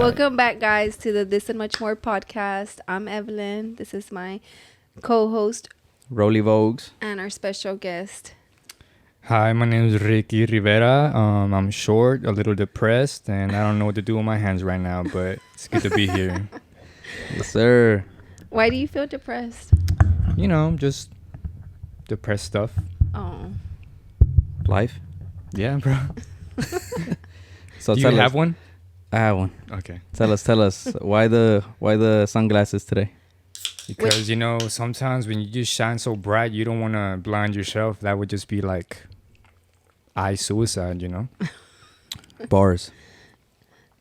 Welcome back, guys, to the This and Much More podcast. I'm Evelyn. This is my co-host, Rollie Vogues. and our special guest. Hi, my name is Ricky Rivera. I'm short, a little depressed, and I don't know what to do with my hands right now, but it's good to be here. Yes, sir. Why do you feel depressed? You know, just depressed stuff. Oh, Life. Yeah, bro. So Do you have one? I have one. Okay. Tell us. Why the sunglasses today? Because, you know, sometimes when you just shine so bright, you don't want to blind yourself. That would just be like eye suicide, you know? Bars.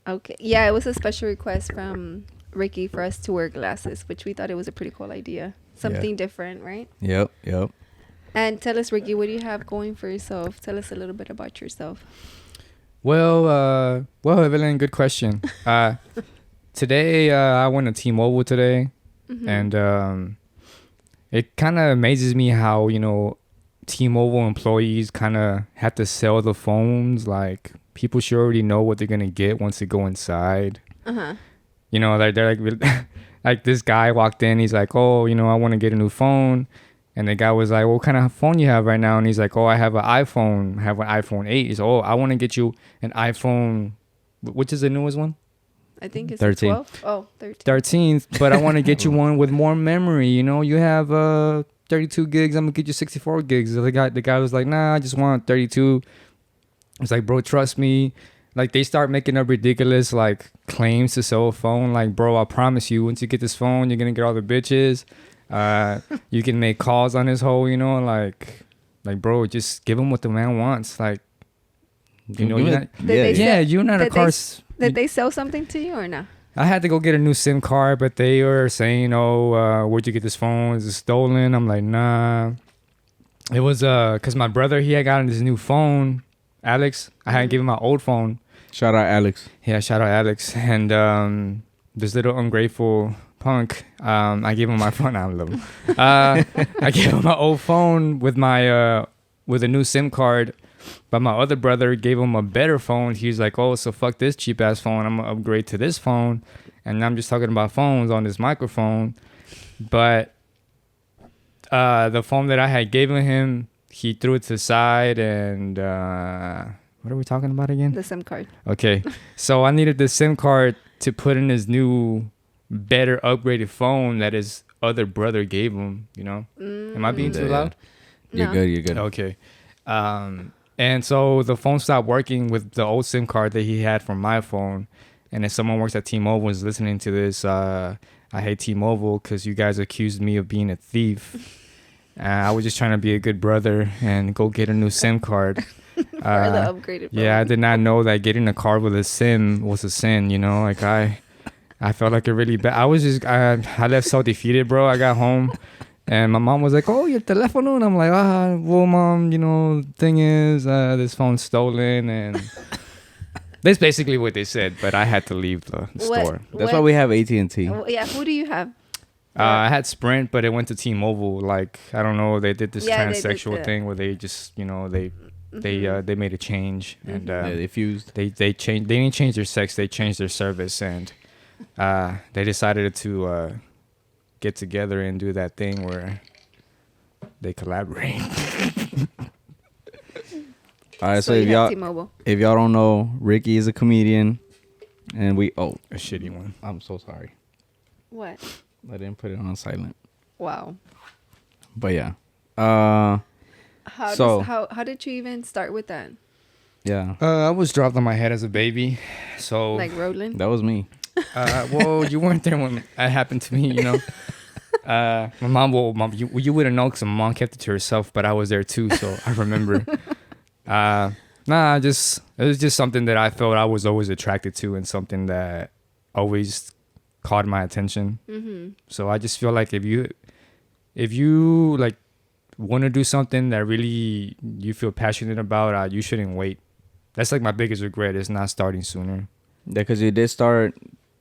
okay. Yeah, it was a special request from Ricky for us to wear glasses, which we thought it was a pretty cool idea. Something different, right? Yep. And tell us, Ricky, what do you have going for yourself? Tell us a little bit about yourself. Well, Evelyn, good question. Today, I went to T-Mobile today. Mm-hmm. And it kind of amazes me how, you know, T-Mobile employees kind of have to sell the phones. Like, people should already know what they're going to get once they go inside. Uh-huh. You know, they're like, like this guy walked in. He's like, oh, you know, I want to get a new phone. And the guy was like, what kind of phone you have right now? And he's like, oh, I have an iPhone. I have an iPhone 8. He's like, oh, I want to get you an iPhone. Which is the newest one? I think it's 13. 12. Oh, 13. 13th, but I want to get you one with more memory. You know, you have 32 gigs. I'm gonna get you 64 gigs. The guy was like, nah, I just want 32. It's like, bro, trust me. Like, they start making up ridiculous like claims to sell a phone. Like, bro, I promise you, once you get this phone, you're gonna get all the bitches. You can make calls on this whole, you know, like, bro, just give him what the man wants. Like, you know, you're not, you're not a car. Did they sell something to you or no? I had to go get a new SIM card, but they were saying, oh, where'd you get this phone? Is it stolen? I'm like, nah. It was because my brother, he had gotten this new phone, Alex. I hadn't given my old phone. Shout out Alex. Yeah, shout out Alex. And this little ungrateful punk, I gave him my phone. I love him. I gave him my old phone with my with a new SIM card. But my other brother gave him a better phone. He's like, oh, so fuck this cheap ass phone. I'm gonna upgrade to this phone. And I'm just talking about phones on this microphone. But the phone that I had given him, he threw it to the side. And what are we talking about again? The SIM card. Okay. So I needed the SIM card to put in his new, better upgraded phone that his other brother gave him, you know? Am I being too loud? No. You're good. Okay. And so the phone stopped working with the old SIM card that he had from my phone. And if someone works at T-Mobile is listening to this, I hate T-Mobile because you guys accused me of being a thief. I was just trying to be a good brother and go get a new SIM card. For the upgraded phone. Yeah, I did not know that getting a card with a SIM was a sin, you know? Like, I felt like a really bad... I left so defeated, bro. I got home. And my mom was like, oh, your telephone? And I'm like, well, mom, you know, thing is, this phone's stolen. And that's basically what they said. But I had to leave the store. That's why we have AT&T. Yeah, who do you have? I had Sprint, but it went to T-Mobile. Like, I don't know, they did this transsexual thing where they just, you know, they made a change. And they fused. They changed. They didn't change their sex. They changed their service. And they decided to... get together and do that thing where they collaborate. All right, so if y'all don't know, Ricky is a comedian, and a shitty one. I'm so sorry. What? I didn't put it on silent. Wow. But yeah. How did you even start with that? Yeah. I was dropped on my head as a baby, so Like rolling? That was me. Well, you weren't there when that happened to me, you know. My mom, you wouldn't know because my mom kept it to herself, but I was there too, so I remember. It was just something that I felt I was always attracted to and something that always caught my attention. Mm-hmm. So I just feel like if you like want to do something that really you feel passionate about, you shouldn't wait. That's like my biggest regret is not starting sooner. Yeah, because you did start.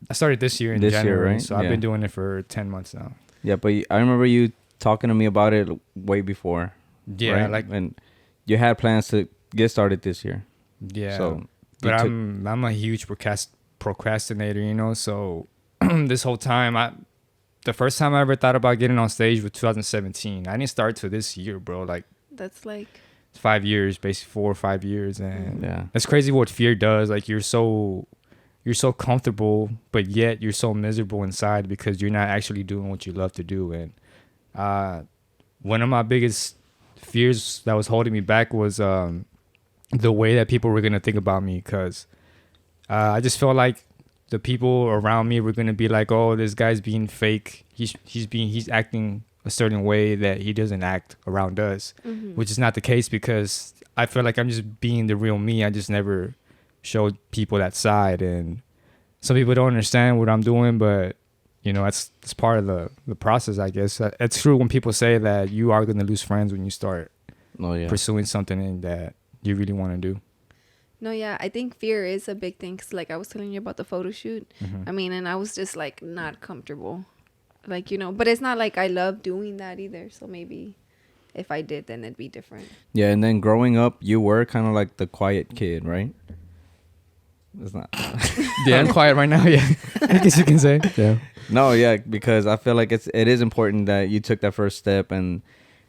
I started this year in January, right? So I've been doing it for 10 months now. Yeah, but I remember you talking to me about it way before. Yeah, right? And you had plans to get started this year. Yeah, so but I'm a huge procrastinator, you know. So this whole time, the first time I ever thought about getting on stage was 2017. I didn't start till this year, bro. Like that's like 5 years, basically 4 or 5 years, and it's crazy what fear does. Like you're so comfortable, but yet you're so miserable inside because you're not actually doing what you love to do. And one of my biggest fears that was holding me back was the way that people were gonna think about me, because I just felt like the people around me were gonna be like, "Oh, this guy's being fake. He's acting a certain way that he doesn't act around us," which is not the case, because I feel like I'm just being the real me. I just never showed people that side, and some people don't understand what I'm doing, but you know, it's part of the process, I guess. It's true when people say that you are gonna lose friends when you start pursuing something that you really want to do. No, yeah, I think fear is a big thing. 'Cause like I was telling you about the photo shoot. I mean, and I was just like not comfortable, like, you know, but it's not like I love doing that either. So maybe if I did, then it'd be different. Yeah, and then growing up, you were kind of like the quiet kid, right? It's not. Yeah, I'm quiet right now. Yeah, I guess you can say. Yeah. No, yeah, because I feel like it is important that you took that first step, and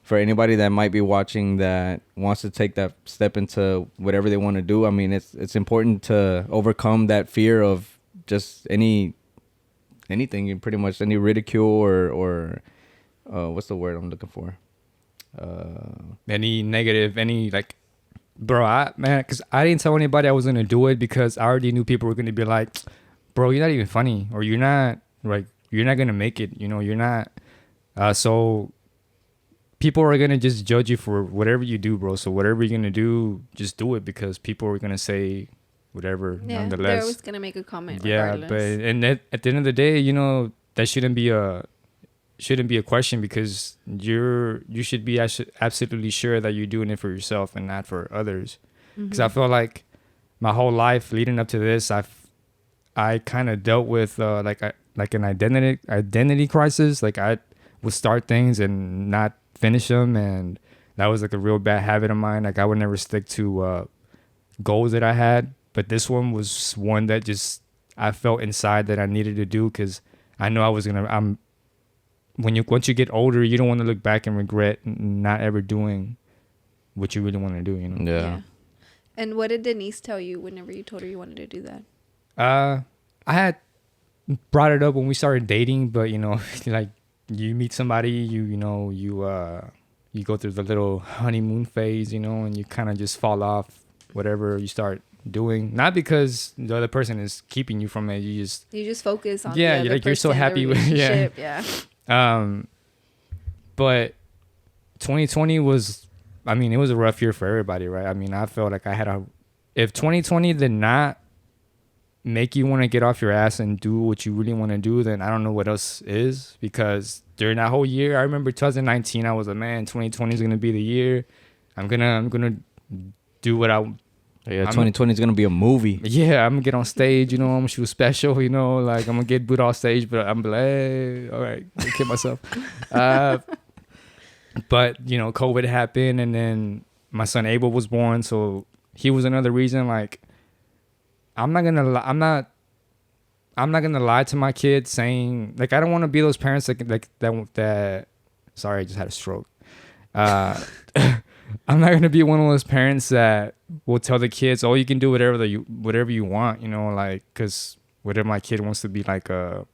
for anybody that might be watching that wants to take that step into whatever they want to do, I mean, it's important to overcome that fear of just anything, pretty much any ridicule or what's the word I'm looking for? Any negative, any like, bro, because I didn't tell anybody I was gonna do it because I already knew people were gonna be like, bro, you're not even funny, or you're not gonna make it, you know, you're not. So people are gonna just judge you for whatever you do, bro. So whatever you're gonna do, just do it, because people are gonna say whatever. Yeah, nonetheless, they're always gonna make a comment. Regardless. At the end of the day, you know, that shouldn't be a question, because you should be absolutely sure that you're doing it for yourself and not for others. Because I feel like my whole life leading up to this, I kind of dealt with like an identity crisis. Like I would start things and not finish them, and that was like a real bad habit of mine. Like I would never stick to goals that I had, but this one was one that just I felt inside that I needed to do, because I know once you get older, you don't want to look back and regret not ever doing what you really want to do, you know? Yeah. And what did Denise tell you whenever you told her you wanted to do that? I had brought it up when we started dating, but you know, like you meet somebody, you go through the little honeymoon phase, you know, and you kind of just fall off whatever you start doing. Not because the other person is keeping you from it. You just focus on the other you're so happy with yeah. But 2020 was, I mean, it was a rough year for everybody, right? I mean, I felt like if 2020 did not make you want to get off your ass and do what you really want to do, then I don't know what else is. Because during that whole year, I remember 2019, I was like, man, 2020 is going to be the year. I'm gonna do what I. Yeah, 2020 is gonna be a movie. Yeah, I'm gonna get on stage, you know, I'm gonna shoot special, you know, like I'm gonna get booed off stage, but I'm like, hey, all right, I'll kill myself. But you know, COVID happened, and then my son Abel was born, so he was another reason. Like, I'm not gonna lie to my kids, saying like I don't want to be those parents that. Sorry, I just had a stroke. I'm not gonna be one of those parents that will tell the kids, "Oh, you can do whatever you want," you know, like, because whatever my kid wants to be like a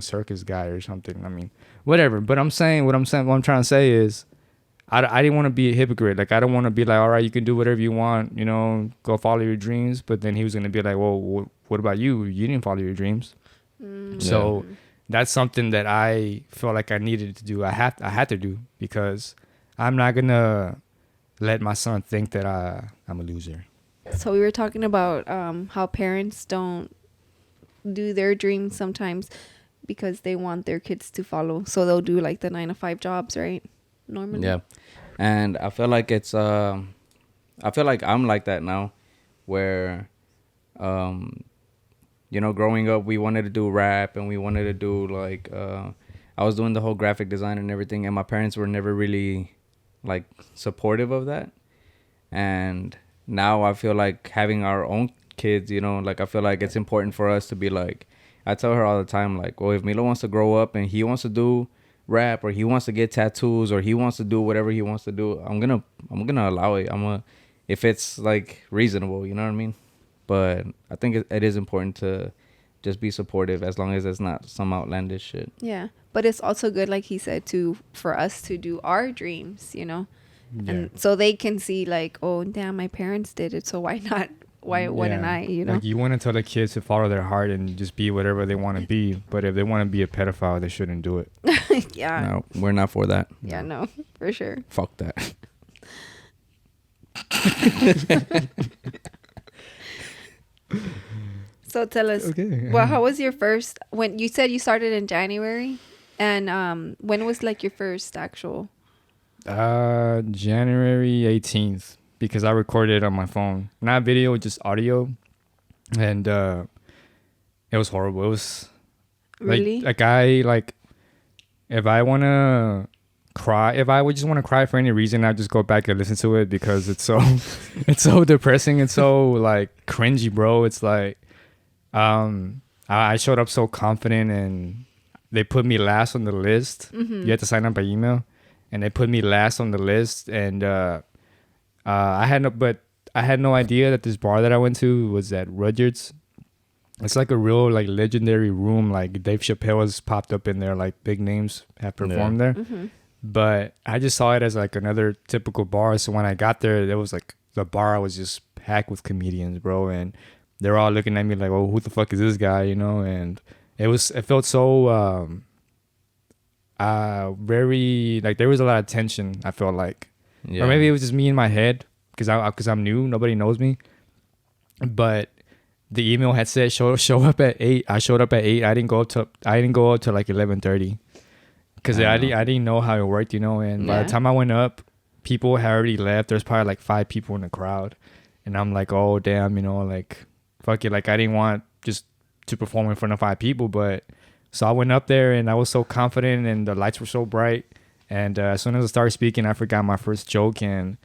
circus guy or something. I mean, whatever. But what I'm trying to say is, I didn't want to be a hypocrite. Like, I don't want to be like, all right, you can do whatever you want, you know, go follow your dreams. But then he was gonna be like, well, what about you? You didn't follow your dreams. So that's something that I felt like I needed to do. I had to do, because I'm not gonna let my son think that I'm a loser. So we were talking about how parents don't do their dreams sometimes because they want their kids to follow. So they'll do like the 9-to-5 jobs, right? Normally. Yeah, and I feel like I'm like that now, where, you know, growing up, we wanted to do rap, and we wanted to do like, I was doing the whole graphic design and everything, and my parents were never really like supportive of that. And now I feel like having our own kids, you know, like I feel like it's important for us to be like, I tell her all the time, like, well, if Milo wants to grow up and he wants to do rap or he wants to get tattoos or he wants to do whatever he wants to do, I'm gonna allow it. If it's like reasonable, you know what I mean? But I think it is important to just be supportive as long as it's not some outlandish shit. Yeah, but it's also good, like he said, for us to do our dreams, you know, and so they can see like, oh damn, my parents did it, so why not? Why wouldn't I? You know, like you want to tell the kids to follow their heart and just be whatever they want to be. But if they want to be a pedophile, they shouldn't do it. Yeah. No, we're not for that. Yeah, no, for sure. Fuck that. So tell us, Okay. well, how was your first, when you said you started in January, and when was like your first actual? January 18th, because I recorded it on my phone, not video, just audio, and it was horrible. It was Really? like if I want to cry, if I would just want to cry for any reason, I just go back and listen to it because it's so it's so depressing. It's so like cringy, bro. It's like I showed up so confident and they put me last on the list. Mm-hmm. You had to sign up by email, and they put me last on the list, and I had no idea that this bar that I went to was at Rudyard's. It's like a real like legendary room. Like Dave Chappelle has popped up in there. Like big names have performed there. Mm-hmm. But I just saw it as like another typical bar. So when I got there was like the bar was just packed with comedians, bro, and they're all looking at me like, "Oh, who the fuck is this guy?" You know, and it felt so very like there was a lot of tension. I felt like, or maybe it was just me in my head because I'm new. Nobody knows me, but the email had said show up at 8. I showed up at 8. I didn't go up to like 11:30 because I didn't know how it worked, you know. And by the time I went up, people had already left. There's probably like 5 people in the crowd, and I'm like, oh damn, you know, like fuck it, like I didn't want just to perform in front of 5 people, but so I went up there and I was so confident and the lights were so bright, and as soon as I started speaking, I forgot my first joke, and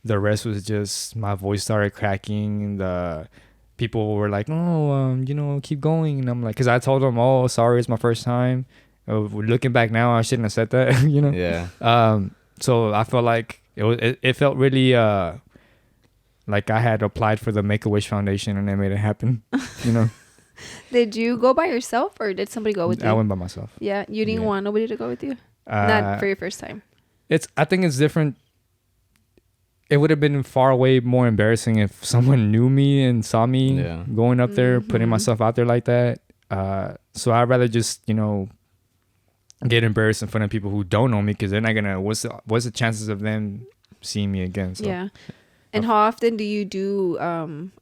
the rest was just my voice started cracking, and the people were like, "Oh, you know, keep going." And I'm like, because I told them, "Oh, sorry, it's my first time." Looking back now, I shouldn't have said that, you know. Yeah. So I felt like it felt really like I had applied for the Make-A-Wish Foundation and they made it happen, you know. Did you go by yourself or did somebody go with you? I went by myself. Yeah, you didn't want nobody to go with you. Not for your first time. I think it's different. It would have been far way more embarrassing if someone knew me and saw me going up there, putting myself out there like that. So I'd rather just, you know, get embarrassed in front of people who don't know me, because they're not gonna. What's the chances of them seeing me again? So. Yeah. And how often do you do?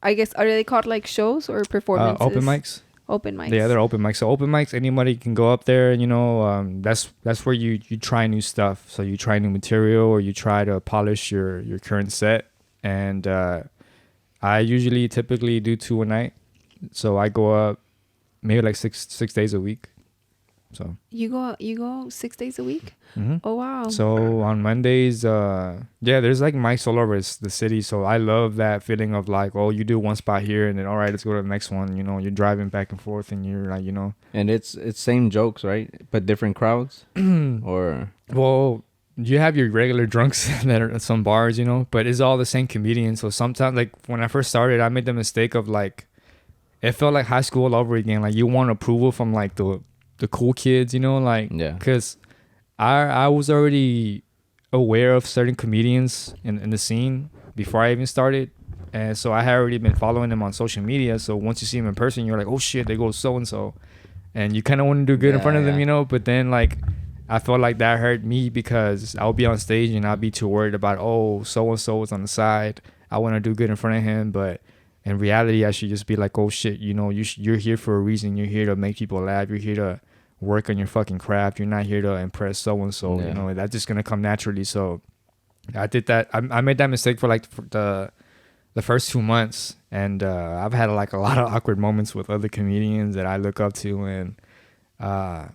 I guess are they called like shows or performances? Open mics. Open mics. Yeah, they're open mics. So open mics, anybody can go up there. You know, that's where you try new stuff. So you try new material, or you try to polish your current set. And I typically do 2 a night. So I go up maybe like six days a week. So you go 6 days a week. Mm-hmm. Oh wow. So on Mondays, there's like mics all over the city. So I love that feeling of like, oh, you do one spot here and then all right, let's go to the next one. You know, you're driving back and forth and you're like, you know. And it's same jokes, right? But different crowds, or well, you have your regular drunks that are at some bars, you know, but it's all the same comedians. So sometimes, like when I first started, I made the mistake of like, it felt like high school all over again. Like you want approval from like the cool kids, you know, like, because I was already aware of certain comedians in the scene before I even started. And so I had already been following them on social media. So once you see them in person, you're like, oh shit, they go so-and-so. And you kind of want to do good in front of them, you know, but then like, I felt like that hurt me because I'll be on stage and I'll be too worried about, oh, so-and-so is on the side. I want to do good in front of him. But in reality, I should just be like, oh shit, you know, you're here for a reason. You're here to make people laugh. You're here to work on your fucking craft. You're not here to impress so-and-so, you know, that's just going to come naturally. So I did that. I made that mistake for the first 2 months. And I've had like a lot of awkward moments with other comedians that I look up to. And I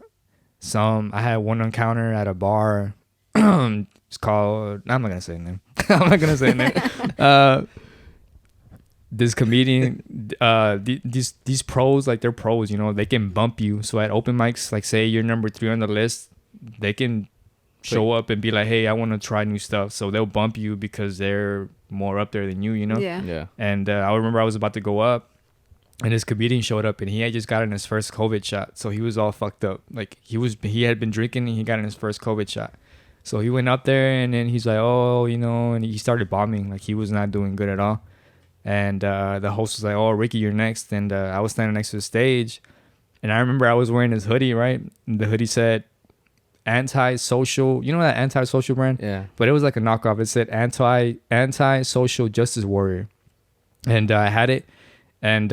had one encounter at a bar. It's called, I'm not going to say the name. I'm not going to say the name. this comedian, these pros, like they're pros, you know, they can bump you. So at open mics, like say you're number 3 on the list, they can show up and be like, hey, I want to try new stuff. So they'll bump you because they're more up there than you know? Yeah. And I remember I was about to go up and this comedian showed up and he had just gotten his first COVID shot. So he was all fucked up. Like he had been drinking and he got in his first COVID shot. So he went up there and then he's like, oh, you know, and he started bombing. Like he was not doing good at all. And the host was like, oh, Ricky, you're next. And I was standing next to the stage. And I remember I was wearing this hoodie, right? And the hoodie said anti-social. You know that anti-social brand? Yeah. But it was like a knockoff. It said anti-social justice warrior. And I had it. And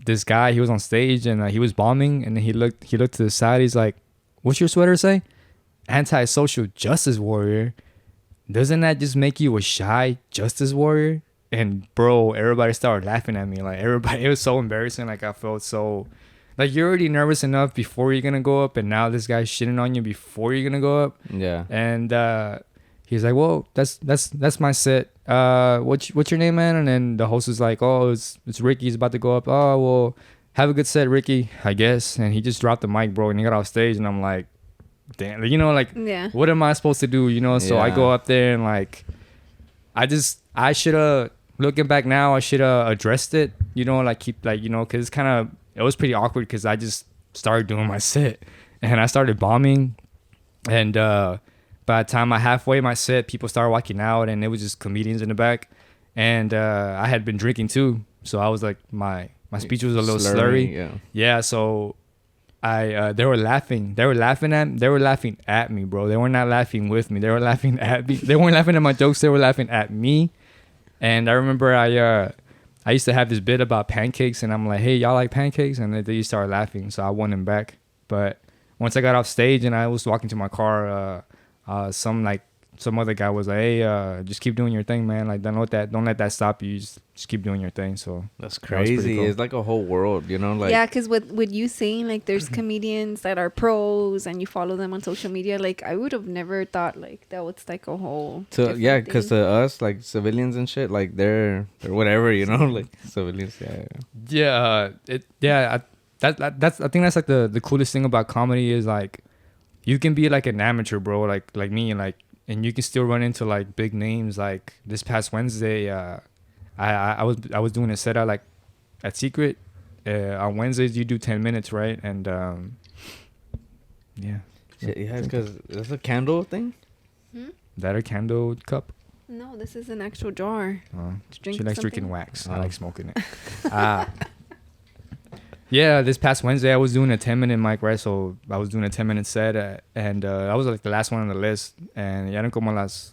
this guy, he was on stage and he was bombing. And then he looked to the side. He's like, what's your sweater say? Anti-social justice warrior. Doesn't that just make you a shy justice warrior? And bro, everybody started laughing at me. Like everybody, it was so embarrassing. Like I felt so, like you're already nervous enough before you're gonna go up, and now this guy's shitting on you before you're gonna go up. Yeah. And he's like, "Well, that's my set. What's your name, man?" And then the host is like, "Oh, it's Ricky. He's about to go up. Oh, well, have a good set, Ricky, I guess." And he just dropped the mic, bro, and he got off stage, and I'm like, "Damn, you know, like, what am I supposed to do?" You know? So I go up there and like, I should have. Looking back now, I should have addressed it, you know, like keep like, you know, because it was pretty awkward because I just started doing my set and I started bombing. And by the time I halfway my set, people started walking out and it was just comedians in the back. And I had been drinking too. So I was like, my speech was a little slurry. Yeah. So they were laughing. They were laughing at me, bro. They were not laughing with me. They were laughing at me. They weren't laughing at my jokes. They were laughing at me. And I remember I used to have this bit about pancakes, and I'm like, hey, y'all like pancakes? And they started laughing, so I won them back. But once I got off stage and I was walking to my car, some other guy was like, hey, just keep doing your thing, man. Like, don't let that stop you. Just keep doing your thing. So that's crazy. Cool. It's like a whole world, you know? Like, yeah, because with you saying like there's comedians that are pros and you follow them on social media, like I would have never thought like that was like a whole because to us like civilians and shit, like they're whatever, you know, like civilians. That's I think that's like the coolest thing about comedy is like you can be like an amateur, bro, like me, like, and you can still run into like big names. Like this past Wednesday, I was doing a set at Secret. On Wednesdays you do 10 minutes, right? And it's because that's a candle thing. That a candle cup? No, this is an actual jar. She likes drinking wax. I like smoking it. Yeah, this past Wednesday I was doing a 10-minute mic, right? So I was doing a 10-minute set, and I was like the last one on the list, and ya eran como las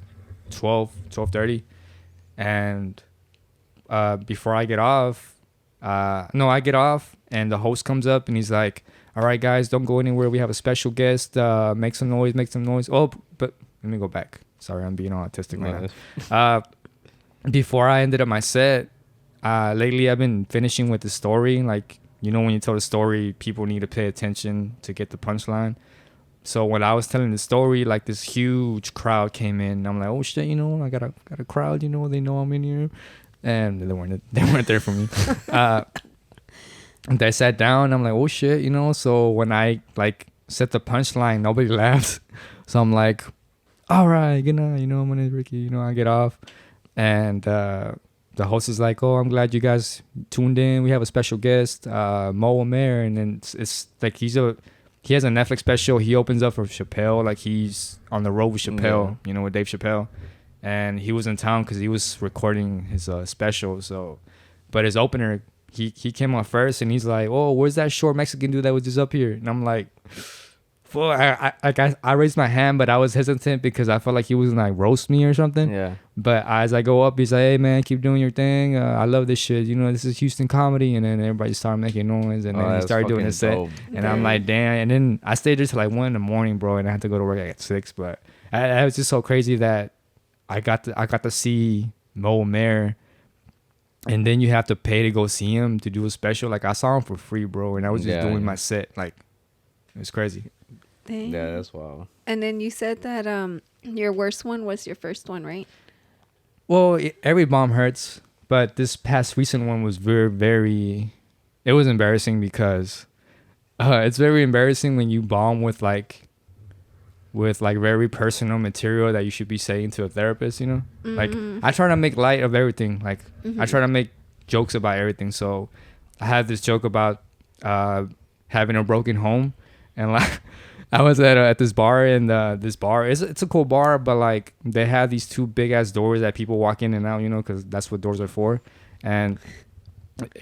12:30, and before I get off, I get off, and the host comes up and he's like, all right, guys, don't go anywhere. We have a special guest. Make some noise. Oh, but let me go back. Sorry, I'm being all autistic right now. Before I ended up my set, lately I've been finishing with the story. Like, you know, when you tell the story, people need to pay attention to get the punchline. So when I was telling the story, like this huge crowd came in. And I'm like, oh shit, you know, I got a crowd. You know, they know I'm in here. And they weren't there for me. And I sat down. I'm like, oh shit, you know. So when I like set the punchline, nobody laughed. So I'm like, all right, good night. You know, my name's Ricky. You know, I get off, and the host is like, oh, I'm glad you guys tuned in. We have a special guest, Mo Amer, and then it's like he has a Netflix special. He opens up for Chappelle, like he's on the road with Chappelle, you know, with Dave Chappelle. And he was in town because he was recording his special. So, but his opener, he came on first, and he's like, "Oh, where's that short Mexican dude that was just up here?" And I'm like, "Fuck!" I raised my hand, but I was hesitant because I felt like he was gonna like roast me or something. Yeah. But as I go up, he's like, "Hey man, keep doing your thing. I love this shit. You know, this is Houston comedy." And then everybody started making noise, and then he started doing his set. And I'm like, "Damn!" And then I stayed there till like 1 a.m, bro, and I had to go to work at 6. But I was just so crazy that I got to see Mo Amer, and then you have to pay to go see him to do a special. Like I saw him for free, bro, and I was just doing my set. Like it was crazy. Dang. Yeah, that's wild. And then you said that your worst one was your first one, right? Well, every bomb hurts, But this past recent one was very. It was embarrassing because it's very embarrassing when you bomb with like very personal material that you should be saying to a therapist, you know? Like I try to make light of everything. Like I try to make jokes about everything. So I had this joke about having a broken home, and like I was at this bar, and this bar it's a cool bar, but like they have these two big ass doors that people walk in and out, you know, because that's what doors are for. And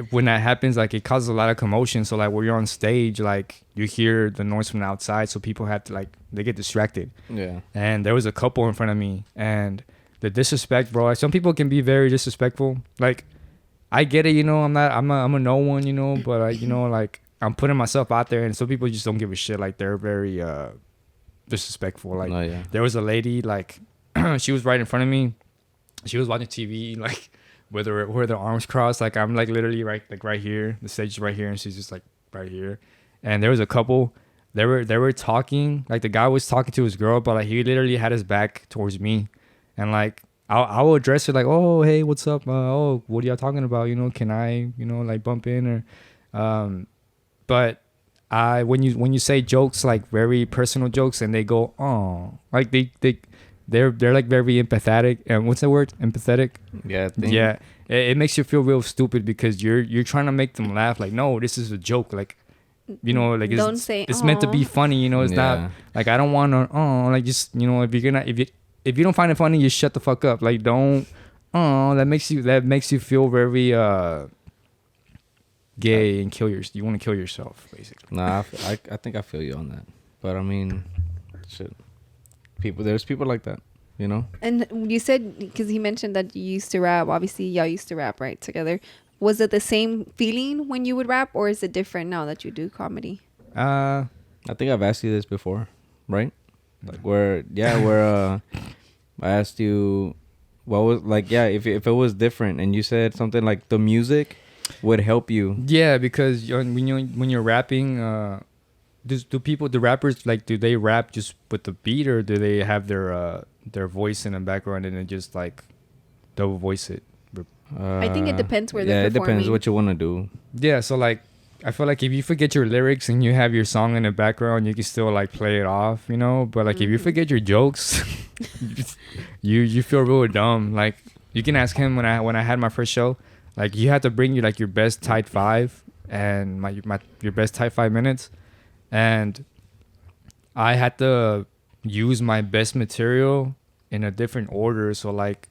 when that happens, like it causes a lot of commotion. So like when you're on stage, like you hear the noise from the outside, so people have to like they get distracted. Yeah. And there was a couple in front of me, and the disrespect, bro. Like, some people can be very disrespectful. Like I get it, you know. I'm a no one, you know, but you know, like I'm putting myself out there, and some people just don't give a shit. Like they're very disrespectful. Like there was a lady, like she was right in front of me. She was watching TV, like with her arms crossed. Like I'm like literally right here. The stage is right here, and she's just like right here. And there was a couple. They were talking. Like the guy was talking to his girl, but like he literally had his back towards me, and like I will address her like, oh hey, what's up? Oh, what are y'all talking about? You know, can I, you know, like bump in or but when you say jokes, like very personal jokes, and they go, oh, like they're like very empathetic. And what's the word? Empathetic? Yeah. Yeah. It makes you feel real stupid because you're trying to make them laugh. Like, no, this is a joke. Like, you know, like it's meant to be funny. You know, it's not like I don't want to. Like just, you know, if you don't find it funny, you shut the fuck up. Like don't. That makes you feel very gay and you want to kill yourself basically. Nah, I think I feel you on that, but I mean, shit, there's people like that, you know. And you said, because he mentioned that you used to rap, obviously y'all used to rap right together. Was it the same feeling when you would rap, or is it different now that you do comedy? I think I've asked you this before, right? Like where I asked you what was like, yeah, if it was different, and you said something like the music would help you. Yeah, because when you're rapping, the rappers, like, do they rap just with the beat, or do they have their voice in the background and then just like double voice it? I think it depends where they're performing. Yeah, it depends what you want to do. Yeah, so like I feel like if you forget your lyrics and you have your song in the background, you can still like play it off, you know. But like if you forget your jokes, you feel real dumb. Like you can ask him when I had my first show. Like you had to bring you like your best tight 5 and your best tight 5 minutes, and I had to use my best material in a different order. So like,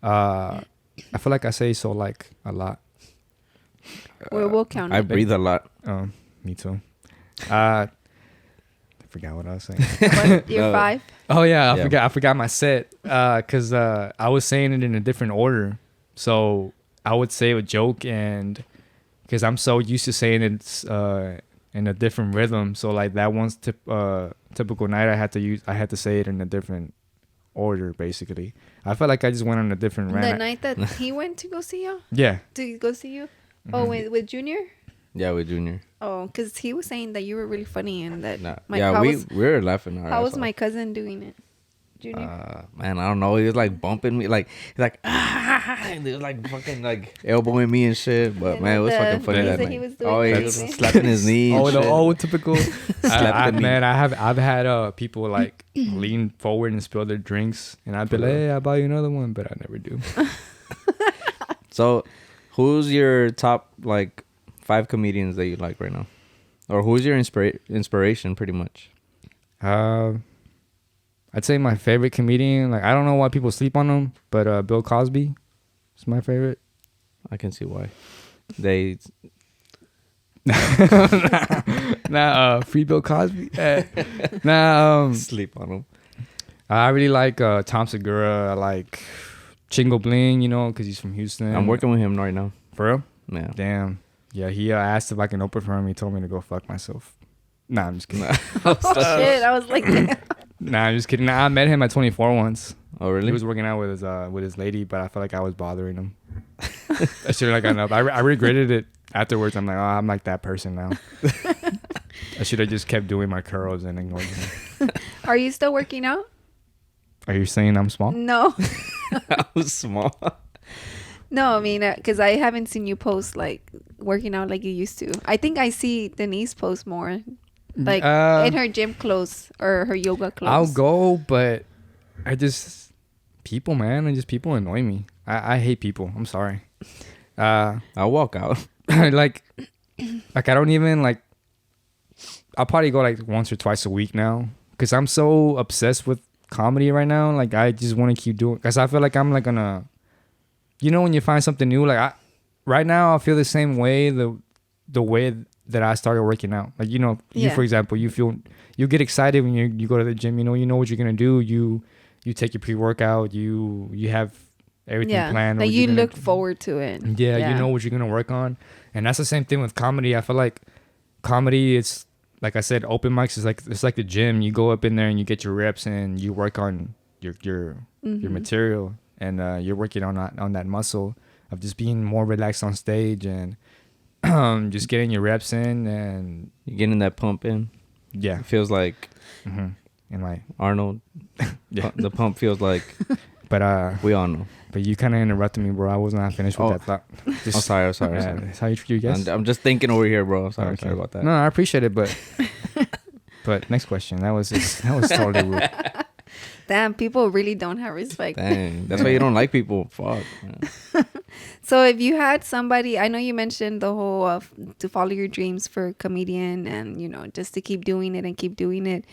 I feel like I say so like a lot. We'll count it. I breathe a lot. Oh, me too. I forgot what I was saying. What, your 5? Oh yeah, I forgot my set. Cause I was saying it in a different order. So I would say a joke, and because I'm so used to saying it in a different rhythm, so like that one's typical night, I had to say it in a different order. Basically, I felt like I just went on a different rant. The night that he went to go see you? Yeah. To go see you? Mm-hmm. Oh, with Junior? Yeah, with Junior. Oh, because he was saying that you were really funny and that. We were laughing. How was my cousin doing it? Junior? Man, I don't know. He was like bumping me, like he's like and he was like fucking like elbowing me and shit. But man, it was fucking funny that night. He was slapping his knee. Typical. I've had people like lean forward and spill their drinks, and I'd be like, hey, I'll buy you another one, but I never do. So, who's your top like 5 comedians that you like right now, or who's your inspiration, pretty much? I'd say my favorite comedian, like I don't know why people sleep on him, but Bill Cosby is my favorite. I can see why. They free Bill Cosby. Sleep on him. I really like Tom Segura. I like Chingo Bling, you know, because he's from Houston. I'm working with him right now. For real? Yeah. Damn. Yeah, he asked if I can open for him. He told me to go fuck myself. Nah, I'm just kidding. Shit, I was like... Nah, I'm just kidding. Nah, I met him at 24 once. Oh, really? He was working out with his lady, but I felt like I was bothering him. I should have gotten up. I regretted it afterwards. I'm like, oh, I'm like that person now. I should have just kept doing my curls and ignored him. Are you still working out? Are you saying I'm small? No. I was small. No, I mean, because I haven't seen you post like working out like you used to. I think I see Denise post more, like in her gym clothes or her yoga clothes. I'll go, but I just people, man, and just people annoy me. I hate people. I'm sorry. I'll walk out. like I don't even like. I'll probably go like once or twice a week now because I'm so obsessed with comedy right now. Like I just want to keep doing because I feel like I'm like gonna, you know, when you find something new. Like right now I feel the same way the way that I started working out. Like you know, you for example, you get excited when you go to the gym. You know what you're gonna do. You take your pre-workout. You have everything planned. Like you look forward to it. Yeah, you know what you're gonna work on, and that's the same thing with comedy. I feel like comedy, it's like I said, open mics is like it's like the gym. You go up in there and you get your reps and you work on your material, and you're working on that muscle of just being more relaxed on stage and just getting your reps in and you're getting that pump in. Yeah, it feels like in my Arnold. Yeah, the pump feels like. But we all know. But you kind of interrupted me, bro. I was not finished with that thought. Just, I'm sorry. That's how you treat your guests. I'm just thinking over here, bro. Sorry about that. No, I appreciate it, but next question. That was totally rude. Damn, people really don't have respect. Dang, that's why you don't like people. Fuck. So if you had somebody, I know you mentioned the whole of to follow your dreams for comedian and you know just to keep doing it and keep doing it.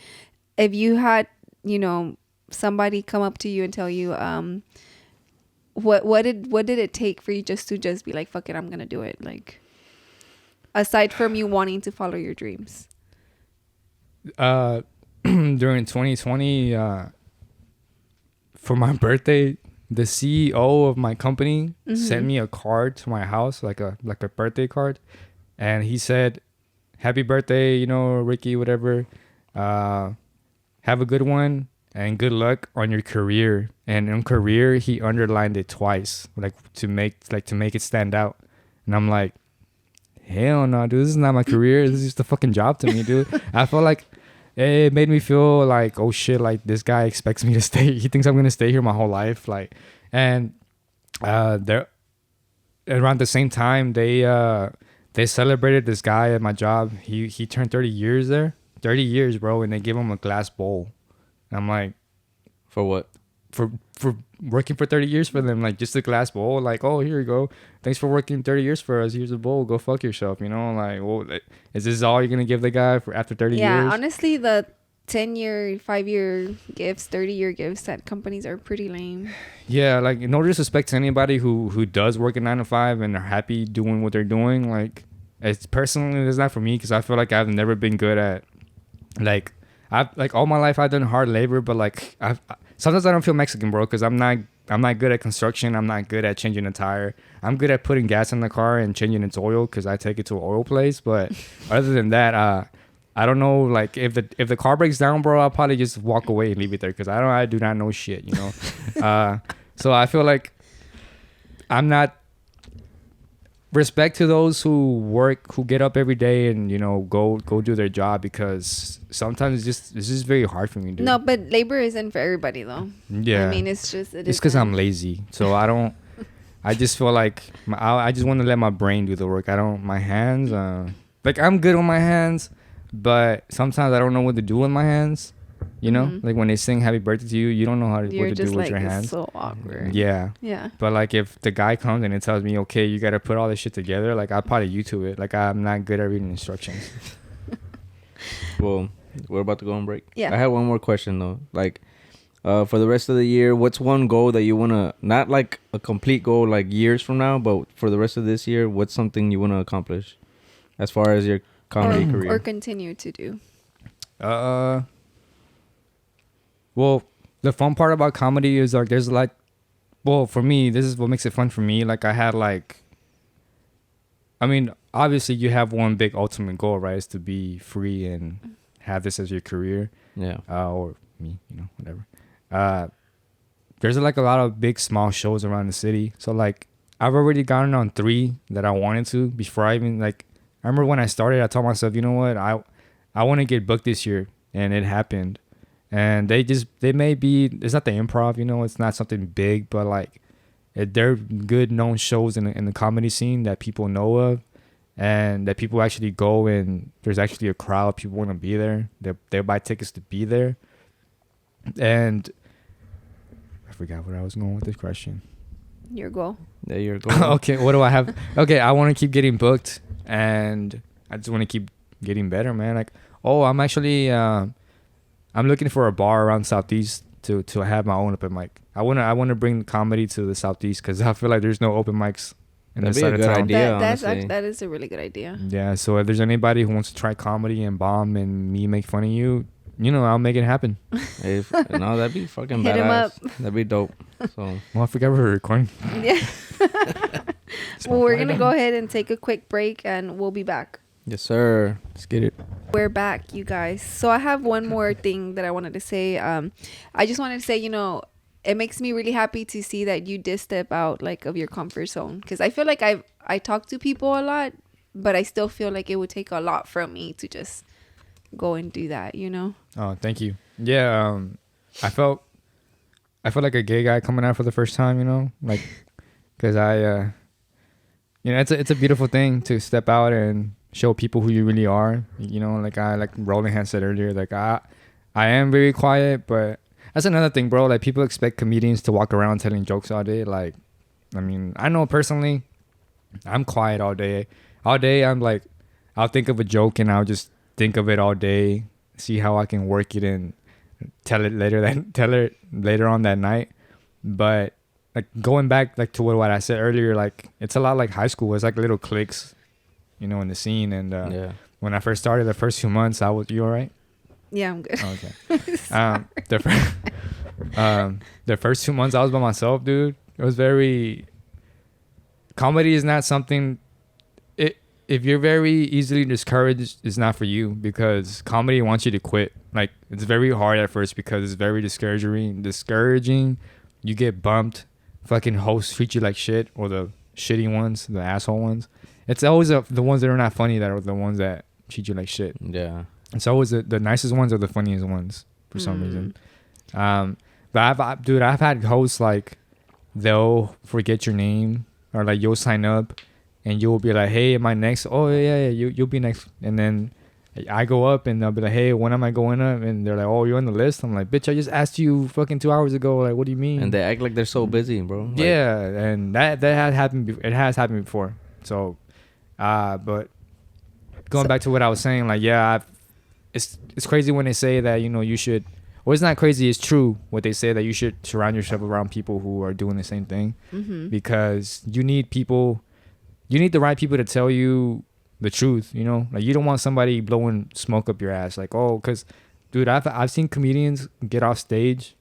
If you had, you know, somebody come up to you and tell you, what did it take for you just to be like, fuck it, I'm gonna do it? Like, aside from you wanting to follow your dreams. During 2020, for my birthday, the CEO of my company sent me a card to my house, like a birthday card, and he said, "Happy birthday, you know, Ricky, whatever. Have a good one." And good luck on your career. And in career, he underlined it twice, like to make it stand out. And I'm like, hell no, dude, this is not my career. This is just a fucking job to me, dude. I felt like it made me feel like, oh shit, like this guy expects me to stay. He thinks I'm gonna stay here my whole life. Like, and there around the same time they celebrated this guy at my job. He turned 30 years there, 30 years, bro, and they gave him a glass bowl. I'm like, for what? For working for 30 years for them, like just a glass bowl. Like, oh, here you go. Thanks for working 30 years for us. Here's a bowl. Go fuck yourself. You know, like, well, is this all you're gonna give the guy for after 30 years? Yeah, honestly, the 10-year, 5-year gifts, 30-year gifts at companies are pretty lame. Yeah, like no disrespect to anybody who does work a 9 to 5 and are happy doing what they're doing. Like, it's personally, it's not for me because I feel like I've never been good at like. I've like all my life I've done hard labor, but like sometimes I don't feel Mexican, bro, because I'm not good at construction. I'm not good at changing a tire. I'm good at putting gas in the car and changing its oil because I take it to an oil place. But other than that, I don't know. Like if the car breaks down, bro, I'll probably just walk away and leave it there because I do not know shit, you know. So I feel like I'm not. Respect to those who get up every day and, you know, go do their job because sometimes it's just very hard for me, dude. No, but labor isn't for everybody, though. Yeah. I mean, it's because I'm lazy. So I just feel like I just want to let my brain do the work. My hands, like I'm good with my hands, but sometimes I don't know what to do with my hands. You know, like when they sing "Happy Birthday" to you, you don't know what to do with your hands. It's so awkward. Yeah. Yeah. But like if the guy comes and it tells me, okay, you got to put all this shit together, like I'll probably YouTube it. Like I'm not good at reading instructions. Well, we're about to go on break. Yeah. I have one more question though. Like, for the rest of the year, what's one goal that you wanna, not like a complete goal like years from now, but for the rest of this year, what's something you wanna accomplish as far as your comedy career or continue to do? Well, the fun part about comedy is like there's like, well, for me, this is what makes it fun for me. Like I had like, I mean, obviously you have one big ultimate goal, right? Is to be free and have this as your career. Yeah. Or me, you know, whatever. There's like a lot of big, small shows around the city. So like I've already gotten on 3 that I wanted to before I even like, I remember when I started, I told myself, you know what? I want to get booked this year. And it happened. And they may be, it's not the Improv, you know, it's not something big, but like they're good known shows in the comedy scene that people know of, and that people actually go, and there's actually a crowd. People want to be there. They buy tickets to be there. And I forgot where I was going with this question. Your goal. There you go. Okay, what do I have? Okay, I want to keep getting booked, and I just want to keep getting better, man. Like, I'm actually I'm looking for a bar around Southeast to have my own open mic. I wanna bring comedy to the Southeast because I feel like there's no open mics in this side of town. That is a really good idea. Yeah, so if there's anybody who wants to try comedy and bomb and me make fun of you, I'll make it happen. No, that'd be fucking Hit badass. him up. That'd be dope. So, well, I forgot we were recording. Yeah. Well, we're gonna go ahead and take a quick break, and we'll be back. yes, sir. Let's get it. We're back, you guys. So I have one more thing that I wanted to say. I just wanted to say, it makes me really happy to see that you did step out like of your comfort zone, because I feel like I talk to people a lot, but I still feel like it would take a lot from me to just go and do that. Oh, thank you. Yeah, I felt like a gay guy coming out for the first time. Like, because I, it's a beautiful thing to step out and show people who you really are. Like Rolling Hand said earlier, like I am very quiet, but that's another thing, bro. Like, people expect comedians to walk around telling jokes all day. Like, I mean, I know personally, I'm quiet all day. All day, I'm like, I'll think of a joke and I'll just think of it all day, see how I can work it and tell it later on that night. But like, going back like to what I said earlier, like, it's a lot like high school. It's like little cliques, in the scene. And when I first started, the first few months, you all right? Yeah, I'm good. Okay. The first 2 months I was by myself, dude. It was very. Comedy is not something. If you're very easily discouraged, it's not for you, because comedy wants you to quit. Like, it's very hard at first because it's very discouraging. You get bumped. Fucking hosts treat you like shit, or the shitty ones, the asshole ones. It's always the ones that are not funny that are the ones that treat you like shit. Yeah. It's always the nicest ones are the funniest ones for some reason. But I've had hosts like, they'll forget your name, or like you'll sign up and you'll be like, hey, am I next? Oh yeah, you'll be next. And then I go up and they'll be like, hey, when am I going up? And they're like, oh, you're on the list. I'm like, bitch, I just asked you fucking 2 hours ago. Like, what do you mean? And they act like they're so busy, bro. Like, yeah, and that has happened. It has happened before. So, but going back to what I was saying, like, yeah, it's crazy when they say that, you should. Well, it's not crazy. It's true what they say, that you should surround yourself around people who are doing the same thing, because you need people. You need the right people to tell you the truth. Like, you don't want somebody blowing smoke up your ass. Like, oh, because, dude, I've seen comedians get off stage,